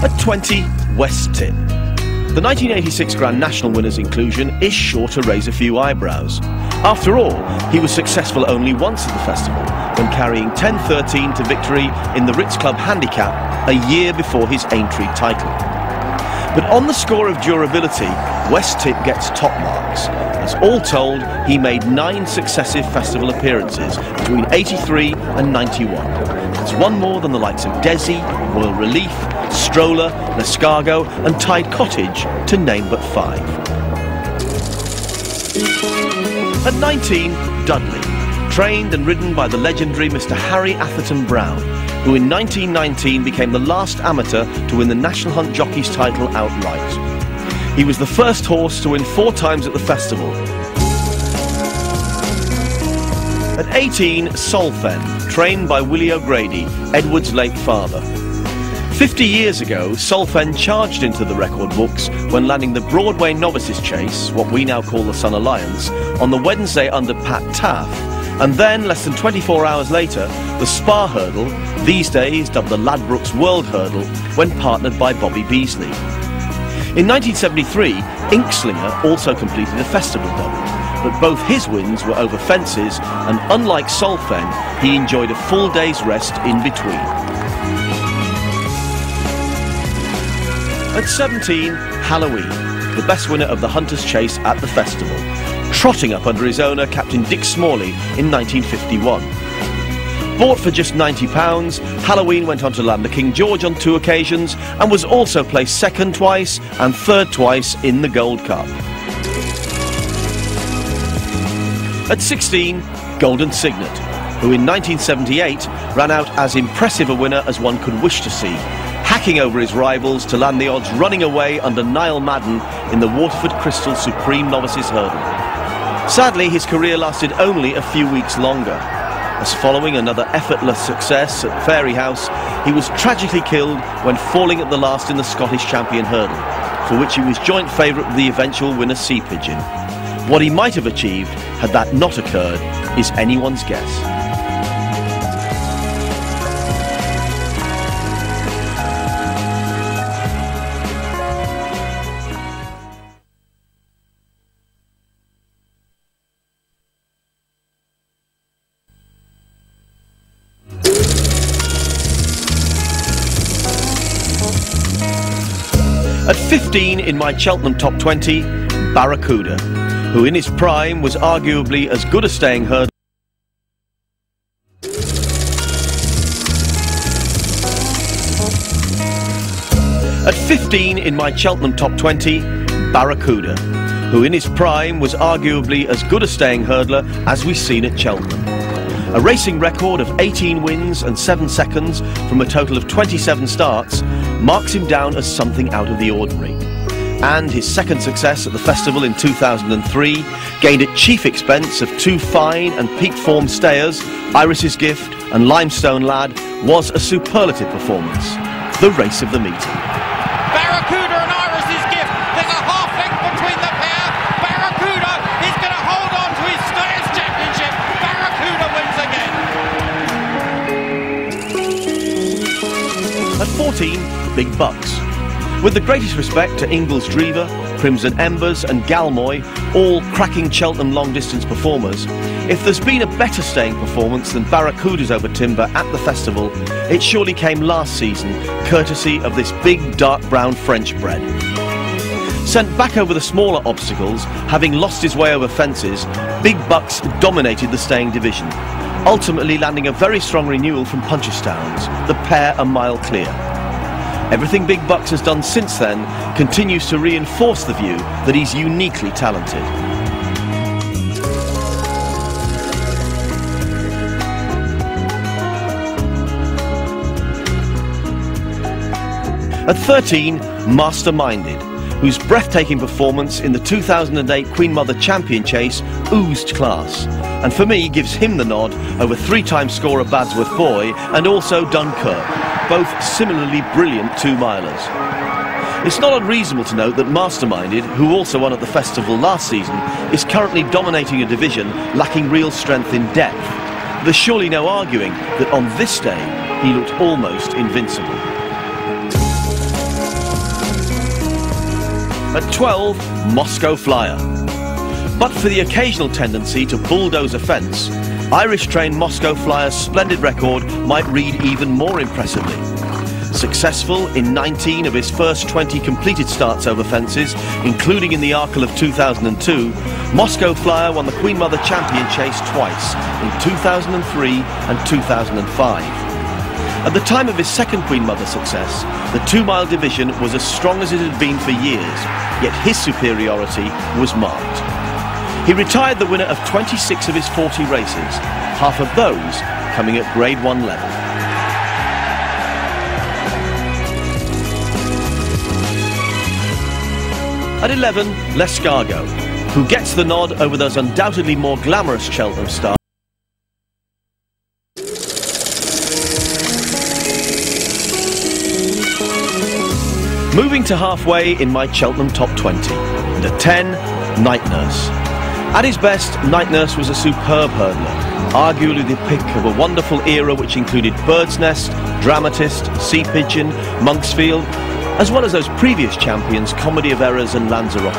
At 20, West Tip. The 1986 Grand National winner's inclusion is sure to raise a few eyebrows. After all, he was successful only once at the festival, when carrying 10-13 to victory in the Ritz Club Handicap a year before his Aintree title. But on the score of durability, West Tip gets top marks, as all told he made 9 successive festival appearances between 83 and 91. That's one more than the likes of Desi, Royal Relief, Stroller, Nescargo and Tide Cottage, to name but 5. At 19, Dudley, trained and ridden by the legendary Mr. Harry Atherton Brown, who in 1919 became the last amateur to win the National Hunt Jockey's title outright. He was the first horse to win 4 times at the festival. At 18, Solfen, trained by Willie O'Grady, Edward's late father. 50 years ago, Solfen charged into the record books when landing the Broadway Novices Chase, what we now call the Sun Alliance, on the Wednesday under Pat Taaffe, and then, less than 24 hours later, the Spa Hurdle, these days dubbed the Ladbrokes World Hurdle, when partnered by Bobby Beasley. In 1973, Inkslinger also completed a festival double, but both his wins were over fences, and unlike Solfen, he enjoyed a full day's rest in between. At 17, Halloween, the best winner of the Hunter's Chase at the festival, trotting up under his owner, Captain Dick Smalley, in 1951. Bought for just £90, Halloween went on to land the King George on 2 occasions and was also placed second twice and third twice in the Gold Cup. At 16, Golden Signet, who in 1978 ran out as impressive a winner as one could wish to see, hacking over his rivals to land the odds running away under Niall Madden in the Waterford Crystal Supreme Novices Hurdle. Sadly, his career lasted only a few weeks longer, as following another effortless success at Fairyhouse, he was tragically killed when falling at the last in the Scottish Champion Hurdle, for which he was joint favourite with the eventual winner Sea Pigeon. What he might have achieved had that not occurred is anyone's guess. At 15 in my Cheltenham Top 20, Barracuda, who in his prime was arguably as good a staying hurdler. At 15 in my Cheltenham Top 20, Barracuda, who in his prime was arguably as good a staying hurdler as we've seen at Cheltenham. A racing record of 18 wins and 7 seconds from a total of 27 starts marks him down as something out of the ordinary. And his second success at the festival in 2003, gained at chief expense of 2 fine and peak form stayers, Iris's Gift and Limestone Lad, was a superlative performance. The race of the meeting. Barracuda and Iris's Gift. There's a half length between the pair. Barracuda is going to hold on to his Stayers Championship. Barracuda wins again. At 14, Big Bucks. With the greatest respect to Ingles Drever, Crimson Embers and Galmoy, all cracking Cheltenham long-distance performers, if there's been a better staying performance than Barracuda's over timber at the festival, it surely came last season, courtesy of this big dark brown French bred. Sent back over the smaller obstacles, having lost his way over fences, Big Bucks dominated the staying division, ultimately landing a very strong renewal from Punchestown's, the pair a mile clear. Everything Big Bucks has done since then continues to reinforce the view that he's uniquely talented. At 13, Masterminded, whose breathtaking performance in the 2008 Queen Mother Champion Chase oozed class, and for me gives him the nod over 3-time scorer Badsworth Boy and also Dunkirk, both similarly brilliant 2-milers. It's not unreasonable to note that Masterminded, who also won at the festival last season, is currently dominating a division lacking real strength in depth. There's surely no arguing that on this day he looked almost invincible. At 12, Moscow Flyer. But for the occasional tendency to bulldoze a fence, Irish-trained Moscow Flyer's splendid record might read even more impressively. Successful in 19 of his first 20 completed starts over fences, including in the Arkle of 2002, Moscow Flyer won the Queen Mother Champion Chase twice, in 2003 and 2005. At the time of his second Queen Mother success, the 2-mile division was as strong as it had been for years, yet his superiority was marked. He retired the winner of 26 of his 40 races, half of those coming at Grade 1 level. At 11, L'Escargot, who gets the nod over those undoubtedly more glamorous Cheltenham stars. Moving to halfway in my Cheltenham top 20, and at 10, Night Nurse. At his best, Night Nurse was a superb hurdler, arguably the pick of a wonderful era which included Bird's Nest, Dramatist, Sea Pigeon, Monksfield, as well as those previous champions Comedy of Errors and Lanzarote.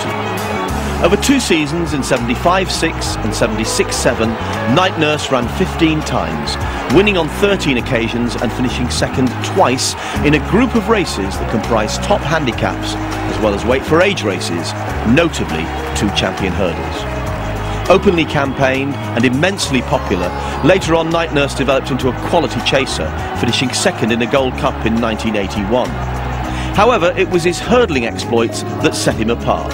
Over 2 seasons in 75-6 and 76-7, Night Nurse ran 15 times, winning on 13 occasions and finishing second twice in a group of races that comprised top handicaps as well as weight for age races, notably 2 champion hurdles. Openly campaigned and immensely popular, later on Night Nurse developed into a quality chaser, finishing second in a Gold Cup in 1981. However, it was his hurdling exploits that set him apart.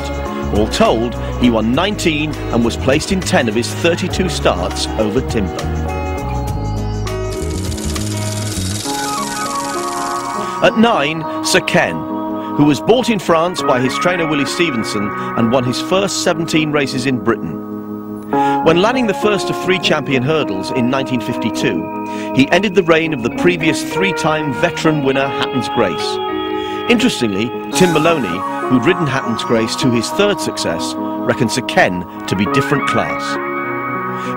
All told, he won 19 and was placed in 10 of his 32 starts over timber. At 9, Sir Ken, who was bought in France by his trainer Willie Stevenson and won his first 17 races in Britain. When landing the first of 3 champion hurdles in 1952, he ended the reign of the previous 3-time veteran winner Hatton's Grace. Interestingly, Tim Maloney, who'd ridden Hatton's Grace to his 3rd success, reckoned Sir Ken to be different class.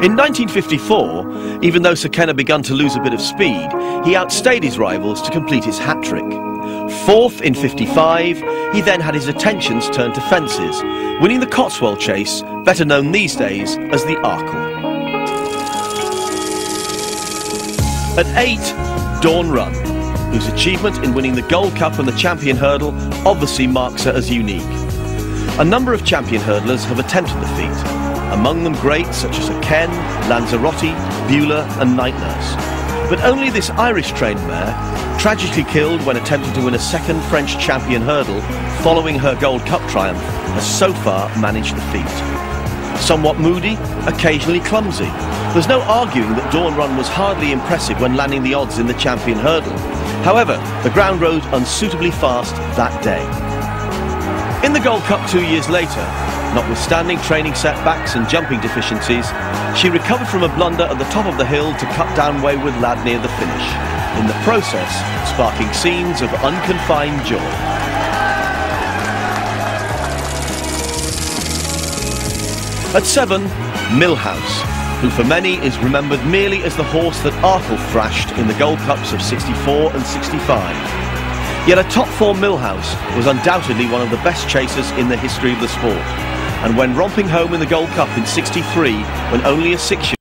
In 1954, even though Sir Ken had begun to lose a bit of speed, he outstayed his rivals to complete his hat-trick. 4th in 55, he then had his attentions turned to fences, winning the Cotswold Chase, better known these days as the Arkle. At 8, Dawn Run, whose achievement in winning the Gold Cup and the Champion Hurdle obviously marks her as unique. A number of champion hurdlers have attempted the feat, among them greats such as Ken, Lanzarote, Beulah and Night Nurse. But only this Irish-trained mare, tragically killed when attempting to win a second French champion hurdle following her Gold Cup triumph, has so far managed the feat. Somewhat moody, occasionally clumsy. There's no arguing that Dawn Run was hardly impressive when landing the odds in the champion hurdle. However, the ground rode unsuitably fast that day. In the Gold Cup 2 years later, notwithstanding training setbacks and jumping deficiencies, she recovered from a blunder at the top of the hill to cut down wayward lad near the finish, in the process sparking scenes of unconfined joy. At 7, Millhouse, who for many is remembered merely as the horse that Arkle thrashed in the Gold Cups of 64 and 65. Yet a top 4 Millhouse was undoubtedly one of the best chasers in the history of the sport, and when romping home in the Gold Cup in 63, when only a 6-year.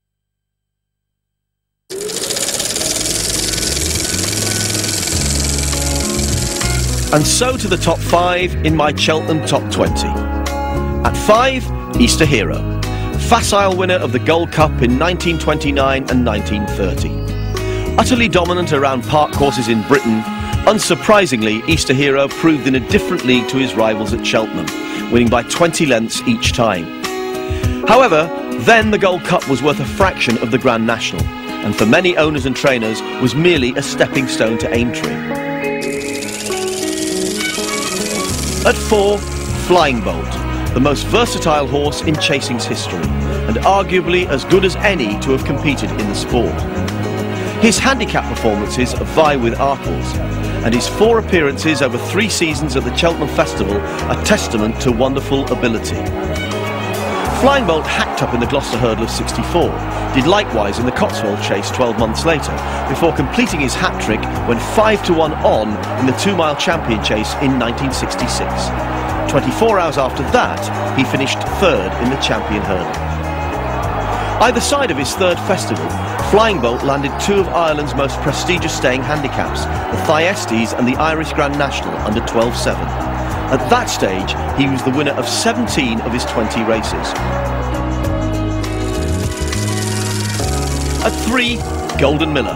And so to the top 5 in my Cheltenham top 20. At 5, Easter Hero, facile winner of the Gold Cup in 1929 and 1930. Utterly dominant around park courses in Britain, unsurprisingly, Easter Hero proved in a different league to his rivals at Cheltenham, winning by 20 lengths each time. However, then the Gold Cup was worth a fraction of the Grand National, and for many owners and trainers was merely a stepping stone to Aintree. At 4, Flying Bolt, the most versatile horse in chasing's history, and arguably as good as any to have competed in the sport. His handicap performances vie with Arkle's, and his 4 appearances over 3 seasons at the Cheltenham Festival are testament to wonderful ability. Flying Bolt hacked up in the Gloucester Hurdle of 64, did likewise in the Cotswold Chase 12 months later, before completing his hat-trick when 5-1 on in the 2-mile champion chase in 1966. 24 hours after that, he finished third in the champion hurdle. Either side of his third festival, Flying Bolt landed two of Ireland's most prestigious staying handicaps, the Thyestes and the Irish Grand National under 12.7. At that stage, he was the winner of 17 of his 20 races. At 3, Golden Miller.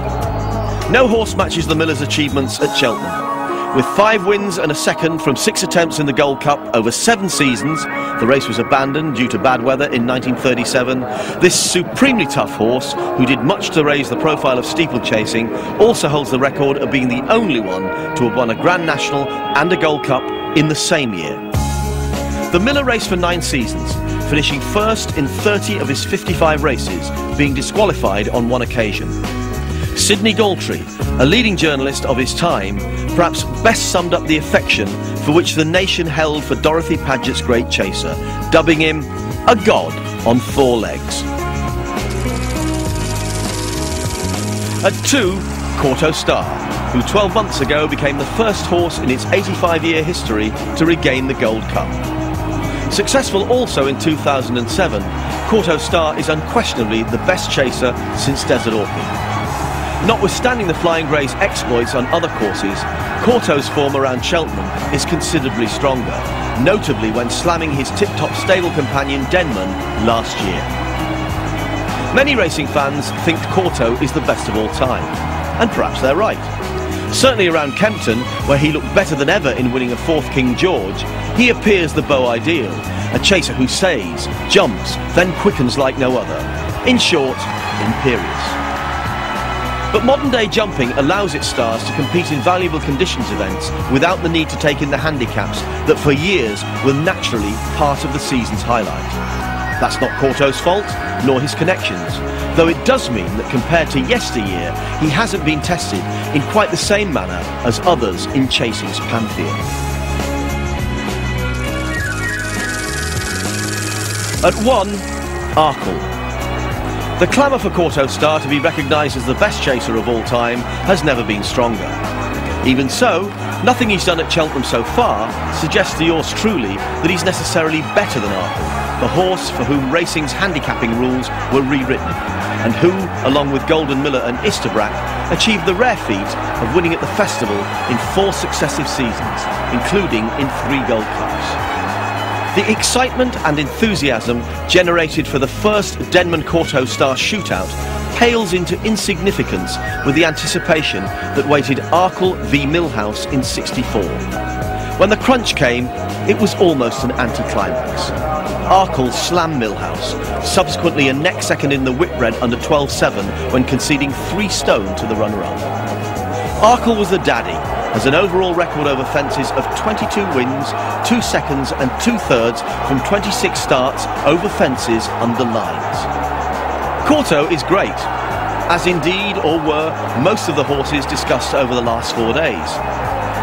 No horse matches the Miller's achievements at Cheltenham. With 5 wins and a second from 6 attempts in the Gold Cup over 7 seasons, the race was abandoned due to bad weather in 1937. This supremely tough horse, who did much to raise the profile of steeplechasing, also holds the record of being the only one to have won a Grand National and a Gold Cup in the same year. The Miller raced for 9 seasons, finishing first in 30 of his 55 races, being disqualified on 1 occasion. Sidney Galtree, a leading journalist of his time, perhaps best summed up the affection for which the nation held for Dorothy Paget's great chaser, dubbing him a god on 4 legs. At 2, Kauto Star, who 12 months ago became the first horse in its 85-year history to regain the Gold Cup. Successful also in 2007, Kauto Star is unquestionably the best chaser since Desert Orchid. Notwithstanding the Flying Grey's exploits on other courses, Kauto's form around Cheltenham is considerably stronger, notably when slamming his tip-top stable companion Denman last year. Many racing fans think Kauto is the best of all time, and perhaps they're right. Certainly around Kempton, where he looked better than ever in winning a 4th King George, he appears the beau ideal, a chaser who says, jumps, then quickens like no other. In short, imperious. But modern-day jumping allows its stars to compete in valuable conditions events without the need to take in the handicaps that for years were naturally part of the season's highlight. That's not Kauto's fault, nor his connections, though it does mean that compared to yesteryear, he hasn't been tested in quite the same manner as others in chasing's pantheon. At 1, Arkle. The clamour for Kauto Star to be recognised as the best chaser of all time has never been stronger. Even so, nothing he's done at Cheltenham so far suggests to yours truly that he's necessarily better than Arkle, the horse for whom racing's handicapping rules were rewritten, and who, along with Golden Miller and Isterbrack, achieved the rare feat of winning at the festival in 4 successive seasons, including in 3 Gold Cups. The excitement and enthusiasm generated for the first Denman Kauto Star shootout pales into insignificance with the anticipation that waited Arkle v Millhouse in '64. When the crunch came, it was almost an anticlimax. Arkle slammed Millhouse, subsequently a neck second in the Whitbread under 12.7 when conceding 3 stone to the runner-up. Arkle was the daddy, has an overall record over fences of 22 wins, 2 seconds and 2/3 from 26 starts over fences under lines. Kauto is great, as indeed or were most of the horses discussed over the last 4 days.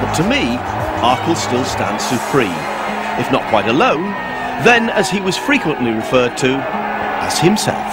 But to me, Arkle still stands supreme, if not quite alone, then as he was frequently referred to as himself.